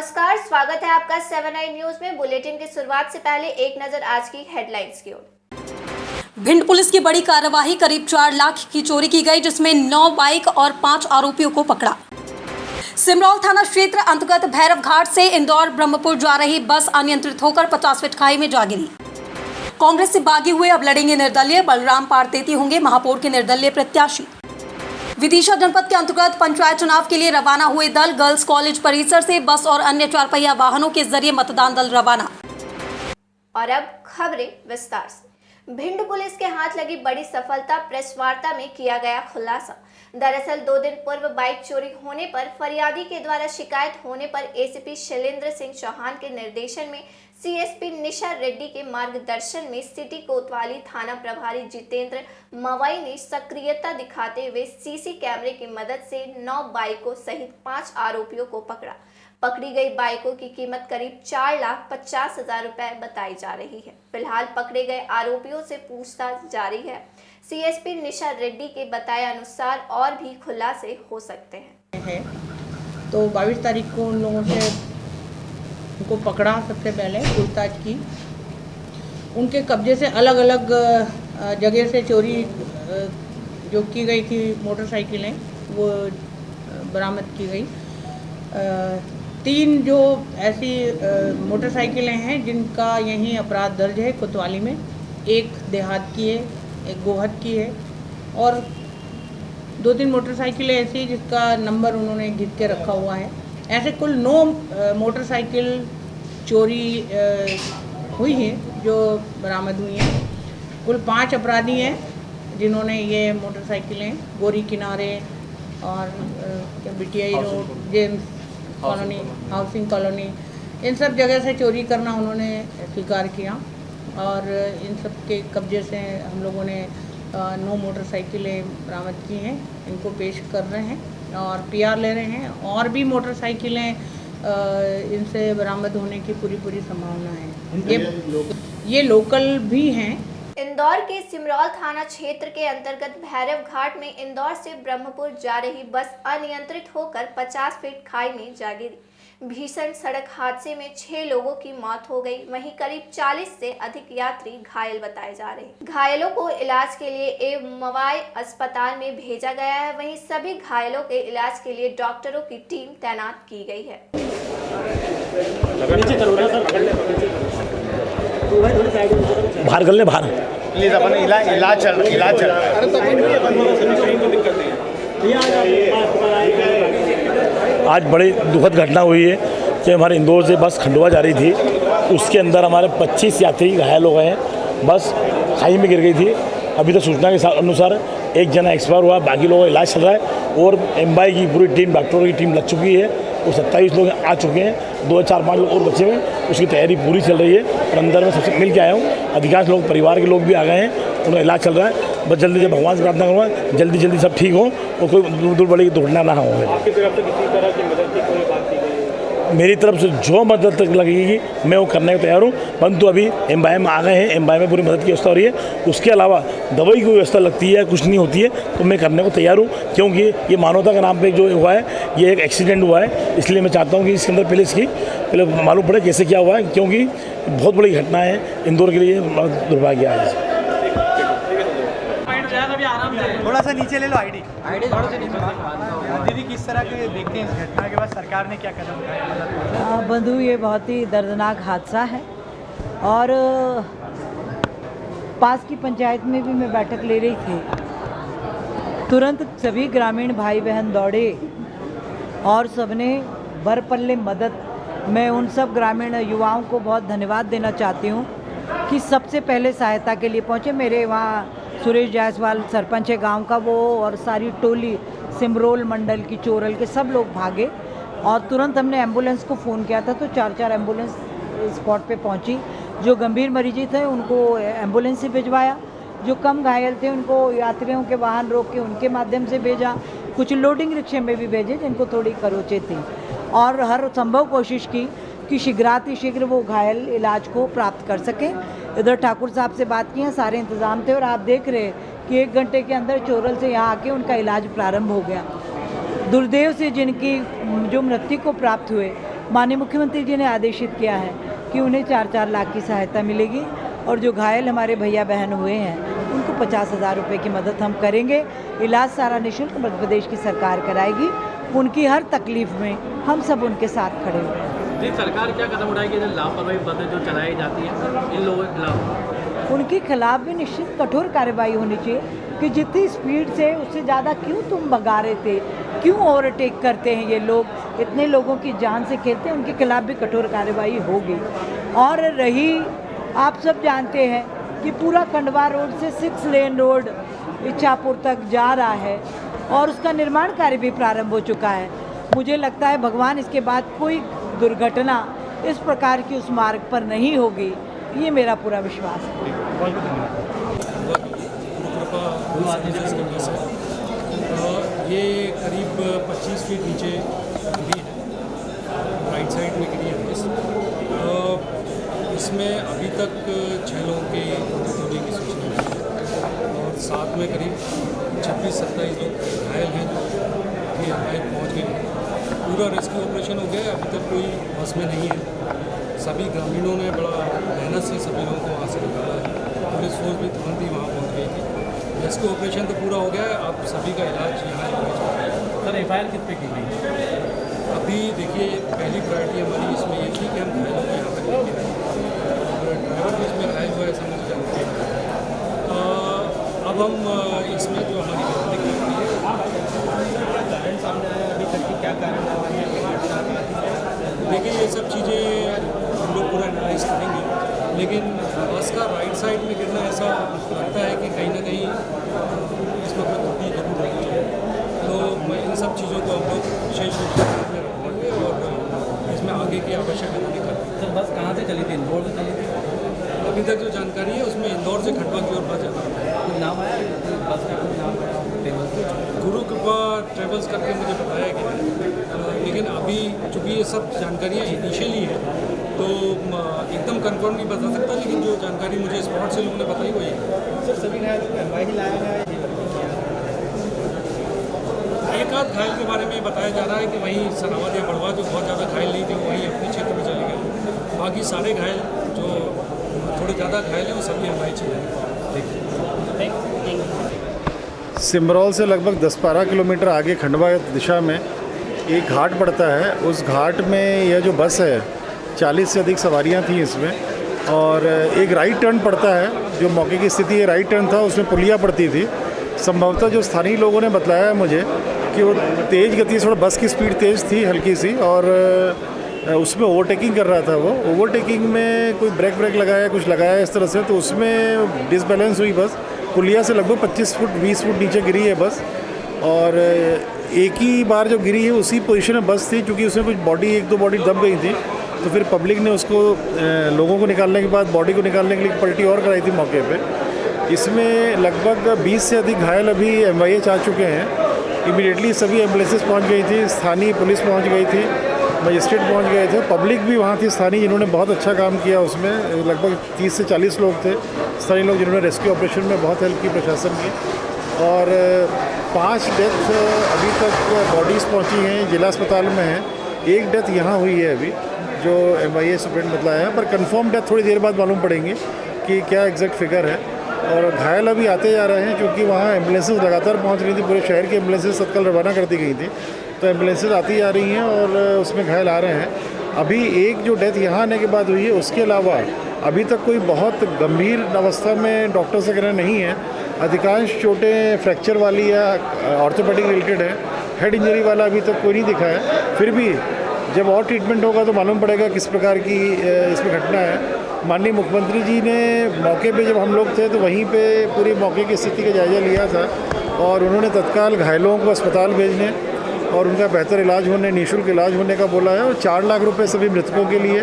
नमस्कार, स्वागत है आपका 7 आई न्यूज में। बुलेटिन की शुरुआत से पहले एक नजर आज की हेडलाइंस की ओर। भिंड पुलिस की बड़ी कार्यवाही, करीब 4 लाख की चोरी की गई, जिसमें 9 बाइक और 5 आरोपियों को पकड़ा। सिमरौल थाना क्षेत्र अंतर्गत भैरव घाट से इंदौर ब्रह्मपुर जा रही बस अनियंत्रित होकर 50 फीट खाई में जा गिरी। कांग्रेस से बागी हुए अब लड़ेंगे निर्दलीय, बलराम पारतेती होंगे महापौर के निर्दलीय प्रत्याशी। विदिशा जनपद के अंतर्गत पंचायत चुनाव के लिए रवाना हुए दल, गर्ल्स कॉलेज परिसर से बस और अन्य 4 पहिया वाहनों के जरिए मतदान दल रवाना। और अब खबरें विस्तार से। भिंड पुलिस के हाथ लगी बड़ी सफलता, प्रेस वार्ता में किया गया खुलासा। दरअसल 2 दिन पूर्व बाइक चोरी होने पर फरियादी के द्वारा शिकायत होने पर एसीपी शैलेंद्र सिंह चौहान के निर्देशन में सीएसपी निशा रेड्डी के मार्गदर्शन में सिटी कोतवाली थाना प्रभारी जितेंद्र मवाई ने सक्रियता दिखाते हुए सीसी कैमरे की मदद से 9 बाइकों सहित 5 आरोपियों को पकड़ा। पकड़ी गई बाइकों की कीमत करीब 4,50,000 रुपए बताई जा रही है। फिलहाल पकड़े गए आरोपियों से पूछताछ जारी है। सीएसपी निशा रेड्डी के बताए अनुसार और भी खुलासे हो सकते हैं। तो 22 तारीख को उन लोगों से उनको पकड़ा, सबसे पहले पूछताछ की। उनके कब्जे से अलग अलग जगह से चोरी जो की गई थी मोटरसाइकिलें वो बरामद की गई। 3 जो ऐसी मोटरसाइकिलें हैं जिनका यहीं अपराध दर्ज है कोतवाली में, एक देहात की है, एक गोहद की है, और 2-3 मोटरसाइकिलें ऐसी जिसका नंबर उन्होंने घिस के रखा हुआ है। ऐसे कुल 9 मोटरसाइकिल चोरी हुई है जो बरामद हुई हैं। कुल 5 अपराधी हैं जिन्होंने ये मोटरसाइकिलें गोरी किनारे और BTI road, James colony, housing colony, इन सब जगह से चोरी करना उन्होंने स्वीकार किया। और इन सब के कब्जे से हम लोगों ने 9 मोटरसाइकिलें बरामद की हैं। इनको पेश कर रहे हैं और PR ले रहे हैं। और भी मोटरसाइकिलें इनसे बरामद होने की पूरी संभावना है। ये लोकल भी हैं। इंदौर के सिमरौल थाना क्षेत्र के अंतर्गत भैरव घाट में इंदौर से ब्रह्मपुर जा रही बस अनियंत्रित होकर 50 फीट खाई में जा गिरी। भीषण सड़क हादसे में 6 लोगों की मौत हो गई। वहीं करीब 40 से अधिक यात्री घायल बताए जा रहे हैं। घायलों को इलाज के लिए मवाई अस्पताल में भेजा गया है। वहीं सभी घायलों के इलाज के लिए डॉक्टरों की टीम तैनात की गई है। बाहर कर ले, बाहर प्लीज, अपन इलाज चल रहा है। आज बड़ी दुखद घटना हुई है कि हमारे इंदौर से बस खंडवा जा रही थी, उसके अंदर हमारे 25 यात्री घायल हो गए हैं। बस खाई में गिर गई थी। अभी तो सूचना के अनुसार एक जना एक्सपायर हुआ, बाकी लोगों का इलाज चल रहा है। और MBI की पूरी टीम, डॉक्टरों की टीम लग चुकी है और 27 लोग आ चुके हैं। 2, 4, 5 लोग और बचे हुए हैं, उसकी तैयारी पूरी चल रही है। और अंदर में सबसे मिल के आया हूँ। अधिकांश लोग, परिवार के लोग भी आ गए हैं, उनका इलाज चल रहा है। बस जल्दी से भगवान से प्रार्थना करूँगा जल्दी सब ठीक हो और कोई दूर बड़ी दुर्घटना ना हो। आपकी तरफ से किसी तरह की मदद की कोई बात की गई? मेरी तरफ से जो मदद तक लगेगी मैं वो करने को तैयार हूँ। परंतु अभी MBI में आ गए हैं, MBI में पूरी मदद की व्यवस्था हो रही है। उसके अलावा दवाई की व्यवस्था लगती है, कुछ नहीं होती है, तो मैं करने को तैयार हूँ। क्योंकि ये मानवता के नाम पे जो हुआ है, ये एक एक्सीडेंट हुआ है, इसलिए मैं चाहता हूँ कि इसके अंदर पहले मालूम पड़े कैसे क्या हुआ है, क्योंकि बहुत बड़ी घटना है इंदौर के लिए, दुर्भाग्य है। थोड़ा सा नीचे ले लो, आईडी थोड़ा सा नीचे। दीदी, किस तरह के देखते हैं इस घटना के बाद सरकार ने क्या कदम उठाया? बंधु, ये बहुत ही दर्दनाक हादसा है। और पास की पंचायत में भी मैं बैठक ले रही थी। तुरंत सभी ग्रामीण भाई बहन दौड़े और सबने बरपल्ले मदद। मैं उन सब ग्रामीण युवाओं को बहुत धन्यवाद देना चाहती हूँ कि सबसे पहले सहायता के लिए पहुँचे। मेरे वहाँ सुरेश जायसवाल सरपंच है गांव का, वो और सारी टोली सिमरोल मंडल की, चोरल के सब लोग भागे और तुरंत हमने एम्बुलेंस को फ़ोन किया था, तो 4 एम्बुलेंस स्पॉट पे पहुंची। जो गंभीर मरीज थे उनको एम्बुलेंस से भिजवाया, जो कम घायल थे उनको यात्रियों के वाहन रोक के उनके माध्यम से भेजा। कुछ लोडिंग रिक्शे में भी भेजे जिनको थोड़ी खरोचे थी, और हर संभव कोशिश की कि शीघ्र वो घायल इलाज को प्राप्त कर सकें। इधर ठाकुर साहब से बात की है, सारे इंतज़ाम थे, और आप देख रहे हैं कि 1 घंटे के अंदर चोरल से यहाँ आके उनका इलाज प्रारंभ हो गया। दुर्दैव से जिनकी जो मृत्यु को प्राप्त हुए माननीय मुख्यमंत्री जी ने आदेशित किया है कि उन्हें 4-4 लाख की सहायता मिलेगी और जो घायल हमारे भैया बहन हुए हैं उनको 50,000 रुपये की मदद हम करेंगे। इलाज सारा निःशुल्क मध्य प्रदेश की सरकार कराएगी। उनकी हर तकलीफ में हम सब उनके साथ खड़े हुए हैं। जी, सरकार क्या कदम उठाएगी लापरवाही बसें जो चलाई जाती है इन लोगों के खिलाफ? उनके खिलाफ भी निश्चित कठोर कार्रवाई होनी चाहिए कि जितनी स्पीड से उससे ज़्यादा क्यों तुम भगा रहे थे, क्यों ओवरटेक करते हैं ये लोग, इतने लोगों की जान से खेलते हैं, उनके खिलाफ भी कठोर कार्रवाई होगी। और रही, आप सब जानते हैं कि पूरा खंडवा रोड से 6 लेन रोड इच्छापुर तक जा रहा है और उसका निर्माण कार्य भी प्रारंभ हो चुका है। मुझे लगता है भगवान इसके बाद कोई दुर्घटना इस प्रकार की उस मार्ग पर नहीं होगी, ये मेरा पूरा विश्वास है। ये करीब 25 फीट नीचे गिरी है, राइट साइड में गिरी है बस। इसमें अभी तक 6 लोगों के मृत्यु होने की सूचना है और साथ में करीब 26-27 लोग घायल हैं जो अभी हमारे पहुँच गए। पूरा रेस्क्यू ऑपरेशन हो गया है, अभी तक कोई बस में नहीं है। सभी ग्रामीणों ने बड़ा मेहनत से सभी लोगों को वहाँ से निकाला है। पुलिस फोर्स भी तुरंत ही वहाँ पहुँच गई थी। रेस्क्यू ऑपरेशन तो पूरा हो गया है, अब सभी का इलाज यहाँ हो चुका है। सर, एफआईआर किस पे की गई? अभी देखिए, पहली प्रायोरिटी हमारी इसमें ये थी कि हम घायलों को यहाँ तक लेके आए और ड्राइवर भी इसमें घायल हुआ है, ऐसा मुझे जानकारी है। अब हम इसमें जो हमारी सामने आया अभी तक की क्या कारण है? देखिए, ये सब चीज़ें हम लोग पूरा एनालाइज करेंगे, लेकिन बस का राइट साइड में गिरना ऐसा लगता है कि कहीं ना कहीं इसमें कोई त्रुटि जरूर रही है। तो इन सब चीज़ों को हम लोग विशेष रूप से ध्यान में रखेंगे और इसमें आगे की आवश्यक कदम करेंगे। सर, बस कहाँ से चली थी? इंदौर से चली थी? अभी तक जो जानकारी है उसमें इंदौर से खंडवा की ओर बस जा रहा है। कुछ नाम आया बस का? कुछ नाम आया ट्रेवल्स? गुरु कृपा ट्रेवल्स करके मुझे बताया गया है, लेकिन अभी चूँकि ये सब जानकारियाँ इनिशियली है तो एकदम कंफर्म नहीं बता सकता, लेकिन जो जानकारी मुझे स्पॉट से लोगों ने बताई वही है। सर, सभी घायलों को एमवाई ही लाया गया है? एक आध घायल के बारे में बताया जा रहा है कि वहीं सनावद या बड़वा जो बहुत ज़्यादा घायल नहीं थे वो वहीं अपने क्षेत्र में चले गए। बाकी सारे घायल जो थोड़े ज़्यादा घायल हैं वो सभी एमवाई चले गए। सिमरौल से लगभग 10-12 किलोमीटर आगे खंडवा दिशा में एक घाट पड़ता है। उस घाट में यह जो बस है 40 से अधिक सवारियां थी इसमें, और एक राइट टर्न पड़ता है। जो मौके की स्थिति है, राइट टर्न था, उसमें पुलिया पड़ती थी। संभवतः जो स्थानीय लोगों ने बताया है मुझे कि वो तेज़ गति से, थोड़ा बस की स्पीड तेज़ थी हल्की सी, और उसमें ओवरटेकिंग कर रहा था। वो ओवरटेकिंग में कोई ब्रेक लगाया, कुछ लगाया इस तरह से, तो उसमें डिसबैलेंस हुई बस। पुलिया से लगभग 25 फुट 20 फुट नीचे गिरी है बस, और एक ही बार जो गिरी है उसी पोजीशन में बस थी, क्योंकि उसमें कुछ बॉडी, 1-2 बॉडी दब गई थी। तो फिर पब्लिक ने उसको, लोगों को निकालने के बाद बॉडी को निकालने के लिए पलटी और कराई थी मौके पे। इसमें लगभग 20 से अधिक घायल अभी MIH आ चुके हैं। इमीडिएटली सभी एम्बुलेंसेस पहुंच गई थी, स्थानीय पुलिस पहुंच गई थी, मजिस्ट्रेट पहुंच गए थे, पब्लिक भी वहाँ थी स्थानीय, जिन्होंने बहुत अच्छा काम किया। उसमें लगभग 30 से 40 लोग थे स्थानीय लोग, जिन्होंने रेस्क्यू ऑपरेशन में बहुत हेल्प की प्रशासन की। और 5 डेथ अभी तक बॉडीज़ पहुँची हैं, जिला अस्पताल में हैं। एक डेथ यहाँ हुई है अभी, जो MIH सुप्रेंट बतलाया है, पर कंफर्म डेथ थोड़ी देर बाद मालूम पड़ेंगे कि क्या एग्जैक्ट फिगर है। और घायल अभी आते जा रहे हैं, क्योंकि वहाँ एम्बुलेंसेस लगातार पहुँच रही थी, पूरे शहर की एम्बुलेंसेस तत्काल रवाना कर दी गई थी, तो एम्बुलेंसेस आती जा रही हैं और उसमें घायल आ रहे हैं। अभी एक जो डेथ यहाँ आने के बाद हुई है, उसके अलावा अभी तक कोई बहुत गंभीर अवस्था में डॉक्टर्स वगैरह नहीं है। अधिकांश चोटें फ्रैक्चर वाली या ऑर्थोपेडिक रिलेटेड है, हेड इंजरी वाला अभी तक कोई नहीं दिखा है। फिर भी जब और ट्रीटमेंट होगा तो मालूम पड़ेगा किस प्रकार की इसमें घटना है। माननीय मुख्यमंत्री जी ने मौके पे, जब हम लोग थे तो वहीं पे पूरी मौके की स्थिति का जायज़ा लिया था, और उन्होंने तत्काल घायलों को अस्पताल भेजने और उनका बेहतर इलाज होने, निःशुल्क इलाज होने का बोला है। और 4 लाख रुपए सभी मृतकों के लिए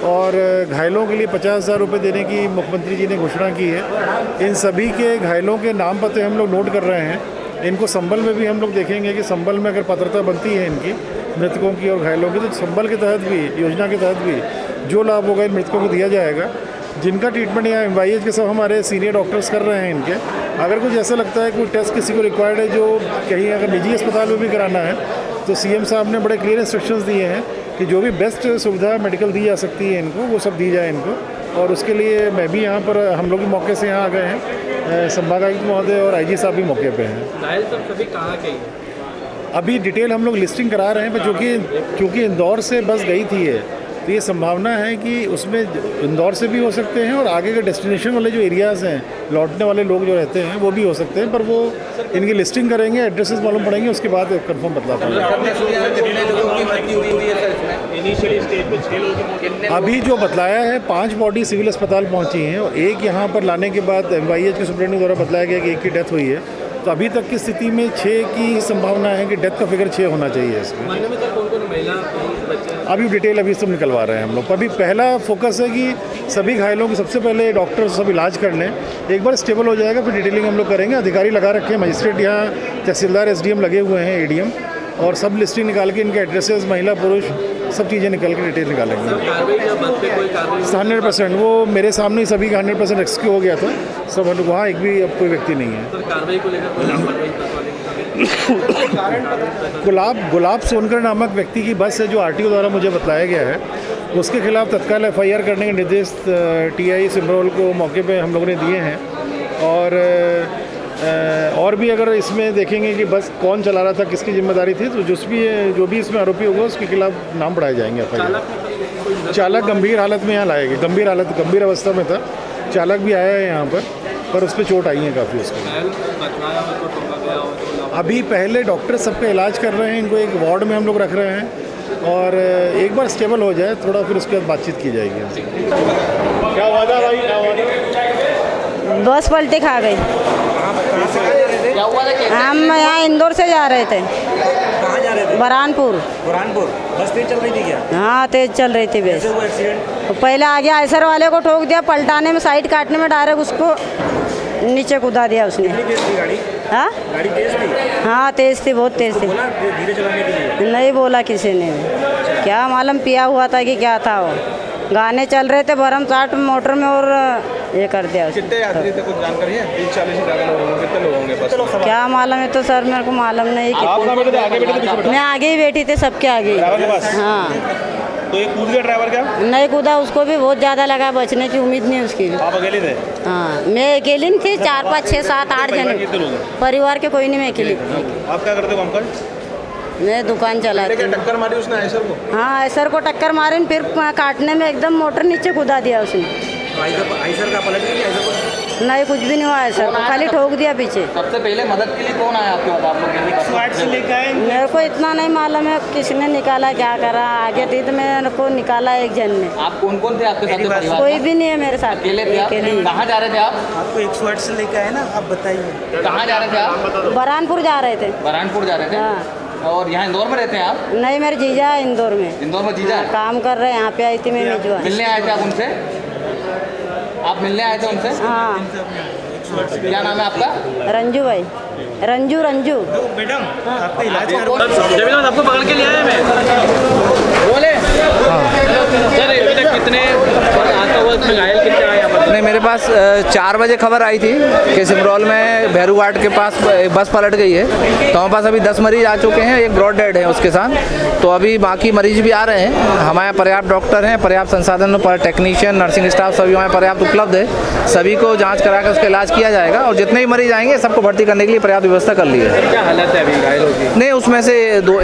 और घायलों के लिए 50,000 रुपये देने की मुख्यमंत्री जी ने घोषणा की है। इन सभी के घायलों के नाम पते हम लोग नोट कर रहे हैं। इनको संबल में भी हम लोग देखेंगे कि संबल में अगर पात्रता बनती है इनकी, मृतकों की और घायलों की, तो संबल के तहत भी, योजना के तहत भी जो लाभ होगा इन मृतकों को दिया जाएगा। जिनका ट्रीटमेंट यहाँ MIH के सब हमारे सीनियर डॉक्टर्स कर रहे हैं इनके। अगर कुछ ऐसा लगता है कोई टेस्ट किसी को रिक्वायर्ड है, जो कहीं अगर निजी अस्पताल में भी कराना है, तो CM साहब ने बड़े क्लियर इंस्ट्रक्शंस दिए हैं कि जो भी बेस्ट सुविधा मेडिकल दी जा सकती है इनको, वो सब दी जाए इनको। और उसके लिए मैं भी यहाँ पर, हम लोग भी मौके से यहाँ आ गए हैं, संभागायुक्त महोदय और आईजी साहब भी मौके पे हैं। घायल सब सभी कहाँ के हैं? अभी डिटेल हम लोग लिस्टिंग करा रहे हैं, पर क्योंकि इंदौर से बस गई थी ये, तो ये संभावना है कि उसमें इंदौर से भी हो सकते हैं और आगे के डेस्टिनेशन वाले जो एरियाज़ हैं, लौटने वाले लोग जो रहते हैं वो भी हो सकते हैं। पर वो इनकी लिस्टिंग करेंगे, एड्रेसेस मालूम पड़ेंगे, उसके बाद कंफर्म बतला पाएंगे। अभी जो बतलाया है 5 बॉडी सिविल अस्पताल पहुंची हैं और एक यहाँ पर लाने के बाद MYH के सुप्रीटेंडेंट द्वारा बतलाया गया कि एक की डेथ हुई है। तो अभी तक की स्थिति में 6 की संभावना है कि डेथ का फिगर 6 होना चाहिए इसमें। अभी डिटेल अभी सब निकलवा रहे हैं हम लोग। अभी पहला फोकस है कि सभी घायलों की सबसे पहले डॉक्टर सब इलाज कर लें, एक बार स्टेबल हो जाएगा फिर डिटेलिंग हम लोग करेंगे। अधिकारी लगा रखे हैं, मजिस्ट्रेट यहाँ, तहसीलदार, SDM लगे हुए हैं, ADM, और सब लिस्टिंग निकाल के इनके एड्रेसेस, महिला पुरुष सब चीज़ें निकल के डिटेल निकालेंगे। 100% वो मेरे सामने ही सभी का 100% रेस्क्यू हो गया था सब। वहाँ एक भी अब कोई व्यक्ति नहीं है। गुलाब सोनकर नामक व्यक्ति की बस है जो RTO द्वारा मुझे बताया गया है, उसके खिलाफ तत्काल FIR करने के निर्देश TI सिमरोल को मौके पे हम लोगों ने दिए हैं। और भी अगर इसमें देखेंगे कि बस कौन चला रहा था, किसकी जिम्मेदारी थी, तो जो भी इसमें आरोपी होगा उसके खिलाफ नाम बढ़ाए जाएंगे FIR। चालक गंभीर हालत में यहाँ लाएंगे, गंभीर अवस्था में था। चालक भी आया है यहाँ पर उस पर चोट आई है काफ़ी उसको। अभी पहले डॉक्टर सबका इलाज कर रहे हैं, इनको एक वार्ड में हम लोग रख रहे हैं और एक बार स्टेबल हो जाए थोड़ा, फिर उसके बाद बातचीत की जाएगी। क्या हुआ था भाई, क्या हुआ था? बस पलटी खा गई। हम यहाँ इंदौर से जा रहे थे। कहाँ जा रहे थे? बरहानपुर। बस तेज चल रही थी क्या? हाँ, तेज चल रही थी बस। तो पहले आगे आयसर वाले को ठोक दिया, पलटाने में, साइड काटने में डायरेक्ट उसको नीचे कूदा दिया उसने। कितनी तेज थी गाड़ी? हाँ, गाड़ी तेज थी? हाँ तेज थी, बहुत तेज थी। बोला धीरे चलाने के लिए? नहीं बोला किसी ने, क्या मालूम पिया हुआ था कि क्या था। वो गाने चल रहे थे बरम चाट मोटर में और ये कर दिया। कितने यात्री थे, कुछ जानकारी है? 30-40 से ज़्यादा लोग होंगे, कितने लोग होंगे बस? क्या मालूम है तो सर, मेरे को मालूम नहीं। मैं आगे ही बैठी थी, सबके आगे। हाँ। तो ये कूद गया ड्राइवर क्या? नहीं कूदा, उसको भी बहुत ज़्यादा लगा, बचने की उम्मीद नहीं उसकी। आप अकेले थे? हाँ, मैं अकेली नहीं थी, 4, 5, 6, 7, 8 जने परिवार के, कोई नहीं, मैं अकेली। आप क्या करते हो अंकल? मैं दुकान चलाती हूँ। टक्कर मारी उसने आयसर को? हाँ, आयसर को टक्कर मारी, फिर काटने में एकदम मोटर नीचे कूदा दिया उसने। आयसर का पलट गया? आयसर को नहीं, कुछ भी नहीं हुआ आयसर को, खाली ठोक दिया पीछे। सबसे पहले मदद के लिए कौन आया आपके पास? आप लोग मेरे को इतना नहीं मालूम है किसने निकाला, क्या करा। आगे थी तो मेरे को निकाला एक जन ने। आप कौन थे आपके साथ परिवार? कोई भी नहीं है मेरे साथ। अकेले थे आप? कहाँ जा रहे थे आप? आपको 108 से लेकर आए ना, आप बताइए कहाँ जा रहे थे आप? बरहानपुर जा रहे थे। बरहानपुर जा रहे थे? हाँ। और यहाँ इंदौर में रहते हैं आप? नहीं, मेरे जीजा है इंदौर में। इंदौर में जीजा है? काम कर रहे हैं, यहाँ पे आई थी मैं मेजबान। मिलने आए थे आप उनसे? आप मिलने आए थे उनसे? हाँ। क्या नाम है आपका? रंजू भाई, रंजू। मैडम आपका इलाज आपको पकड़ के ले आया मैं। बोले सर, अभी तक कितने आता हुआ घायल कितने आए? नहीं, मेरे पास 4 बजे खबर आई थी कि सिमरौल में भैरू घाट के पास बस पलट गई है। तो हमारे पास अभी 10 मरीज आ चुके हैं, एक ब्रॉड डेड है उसके साथ। तो अभी बाकी मरीज भी आ रहे हैं। हमारे यहाँ पर्याप्त डॉक्टर हैं, पर्याप्त संसाधन, पर टेक्नीशियन, नर्सिंग स्टाफ सभी हमारे पर्याप्त उपलब्ध है। सभी को जाँच करा कर उसका इलाज किया जाएगा और जितने भी मरीज आएंगे सबको भर्ती करने के लिए पर्याप्त व्यवस्था कर ली है। क्या हालत है अभी घायलों की? नहीं, उसमें से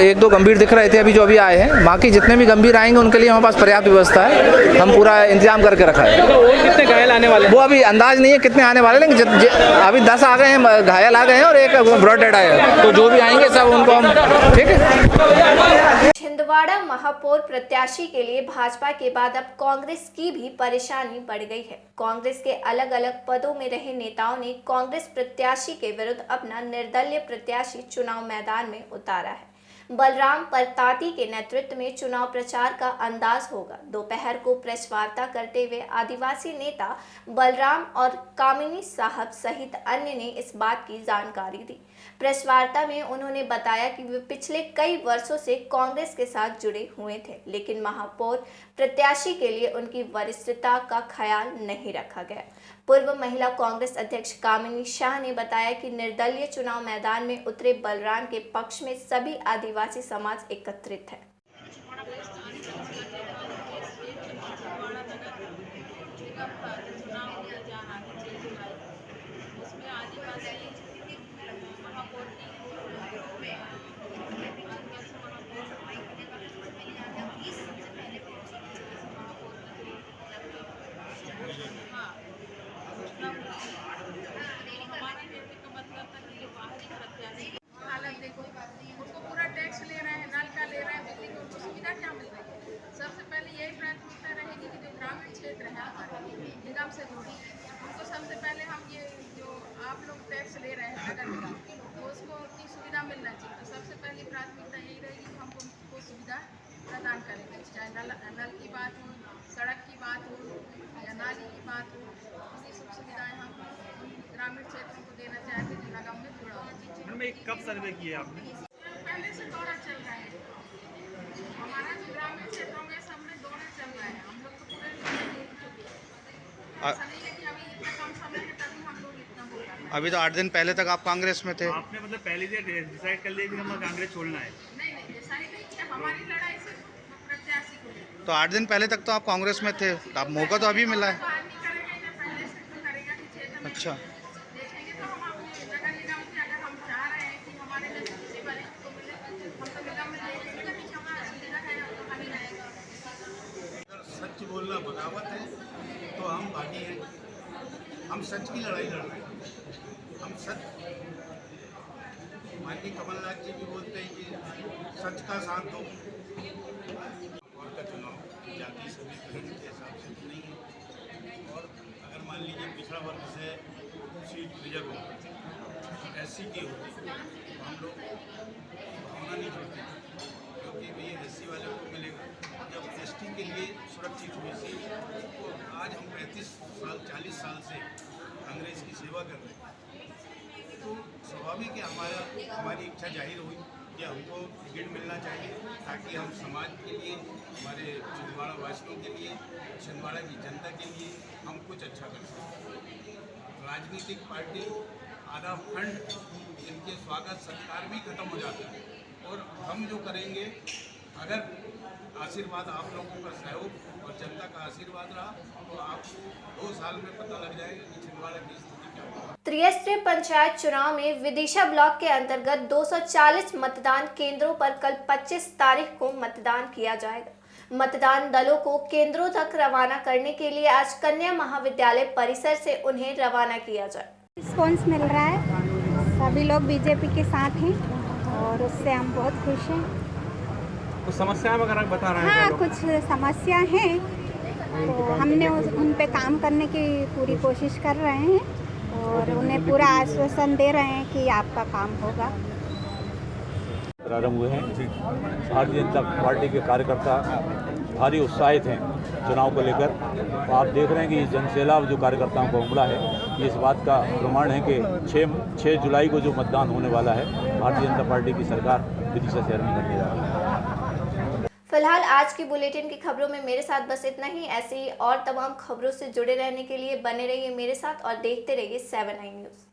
1-2 गंभीर दिख रहे थे अभी जो अभी आए हैं। बाकी जितने भी गंभीर आएंगे उनके लिए हमारे पास पर्याप्त व्यवस्था है, हम पूरा इंतजाम करके रखा है। और कितने घायल आने वाले? वो अभी अंदाज नहीं है कितने आने वाले, लेकिन अभी 10 आ गए हैं, घायल आ गए हैं और एक ब्रॉड डेड आया है। तो जो भी आएंगे सब उनको हम, ठीक है। छिंदवाड़ा महापौर प्रत्याशी के लिए भाजपा के बाद अब कांग्रेस की भी परेशानी बढ़ गई है। कांग्रेस के अलग अलग पदों में रहे नेताओं ने कांग्रेस प्रत्याशी के विरुद्ध अपना निर्दलीय प्रत्याशी चुनाव मैदान में उतारा है। बलराम परताती के नेतृत्व में चुनाव प्रचार का अंदाज होगा। दोपहर को प्रेस वार्ता करते हुए आदिवासी नेता बलराम और कामिनी साहब सहित अन्य ने इस बात की जानकारी दी। प्रेस वार्ता में उन्होंने बताया कि वे पिछले कई वर्षों से कांग्रेस के साथ जुड़े हुए थे, लेकिन महापौर प्रत्याशी के लिए उनकी वरिष्ठता का ख्याल नहीं रखा गया। पूर्व महिला कांग्रेस अध्यक्ष कामिनी शाह ने बताया कि निर्दलीय चुनाव मैदान में उतरे बलराम के पक्ष में सभी आदिवासी समाज एकत्रित है। से जुड़ी। उनको सबसे पहले हम ये जो आप लोग टैक्स ले रहे हैं नगर निगम, तो उसको उतनी सुविधा मिलना चाहिए। तो सबसे पहली प्राथमिकता यही रहेगी कि हम उनको सुविधा प्रदान करेंगे, चाहे नल की बात हो, सड़क की बात हो या नाली की बात हो, ये सब सुविधाएं हम ग्रामीण क्षेत्रों को देना चाहते हैं जो निगम में जुड़ा हुआ है। मैडम एक कब सर्वे किया आपने? पहले से दौरा चल रहा है हमारा, जो ग्रामीण क्षेत्रों में सब में दौरे चल रहा है। हम लोग तो पूरे देख चुके हैं। ऐसा नहीं है कि अभी इतना कम समय है तभी हम लोग इतना हो रहा है। अभी तो 8 दिन पहले तक आप कांग्रेस में थे। आपने मतलब पहले से डिसाइड कर लिया कि हमें कांग्रेस छोड़ना है? नहीं डिसाइड नहीं किया, हमारी लड़ाई सिर्फ प्रत्याशी को लेकर। तो 8 दिन पहले तक तो आप कांग्रेस में थे, अब मौका तो अभी मिला है। आदमी करेगा या पहले से तो करेगा कि क्षेत्र में अच्छा, देखेंगे तो हम अपने नगर निगम से अगर हम चाह रहे हैं कि हमारे जैसे किसी बने को मिले, हम तो निगम में देखेंगे ना कि हमारा सुविधा है तो हम ही रहेगा। अगर सच बोलना बगावत है तो हम बागी हैं, हम सच की लड़ाई लड़ रहे हैं। हम सच, माननीय कमलनाथ जी भी बोलते हैं कि सच का साथ दो। और का चुनाव जाति समीकरण के हिसाब से तो नहीं है। और अगर मान लीजिए पिछड़ा वर्ग से सीट रिजर्व हो, एससी की होती, तो हम लोग भावना नहीं छोड़ते, क्योंकि भैया एससी वाले को मिलेगा। जब एसटी के लिए सुरक्षित हुई सीट, तो आज हम 35 साल 40 साल से कांग्रेस की सेवा कर रहे हैं, तो स्वाभाविक है हमारी इच्छा जाहिर हुई कि हमको टिकट मिलना चाहिए, ताकि हम समाज के लिए, हमारे छिंदवाड़ा वासियों के लिए, छिंदवाड़ा की जनता के लिए हम कुछ अच्छा कर सकें। राजनीतिक पार्टी आधा फंड, इनके स्वागत सत्कार भी खत्म हो जाता है, और हम जो करेंगे, अगर आशीर्वाद आप लोगों का सहयोग और जनता का आशीर्वाद रहा, तो आपको 2 साल में पता लग जाएगा कि छिंदवाड़ा की स्थिति क्या होगी। त्रिस्तरीय पंचायत चुनाव में विदिशा ब्लॉक के अंतर्गत 240 मतदान केंद्रों पर कल 25 तारीख को मतदान किया जाएगा। मतदान दलों को केंद्रों तक रवाना करने के लिए आज कन्या महाविद्यालय परिसर से उन्हें रवाना किया जाए। रिस्पॉन्स मिल रहा है, सभी लोग बीजेपी के साथ हैं और उससे हम बहुत खुश हैं। कुछ समस्याएं वगैरह बता रहे हैं? हाँ, कुछ समस्या हैं, तो हमने उन पे काम करने की पूरी कोशिश कर रहे हैं और उन्हें पूरा आश्वासन दे रहे हैं कि आपका काम होगा। प्रारंभ हुए हैं। भारतीय जनता पार्टी के कार्यकर्ता भारी उत्साहित हैं चुनाव को लेकर। तो आप देख रहे हैं कि ये जनसैलाब जो कार्यकर्ताओं को उमड़ा है, ये इस बात का प्रमाण है कि 6 जुलाई को जो मतदान होने वाला है, भारतीय जनता पार्टी की सरकार विदिशा शहर में करने जा रही है। फिलहाल आज की बुलेटिन की खबरों में मेरे साथ बस इतना ही। ऐसी और तमाम खबरों से जुड़े रहने के लिए बने रहिए मेरे साथ और देखते रहिए 7 9 न्यूज़।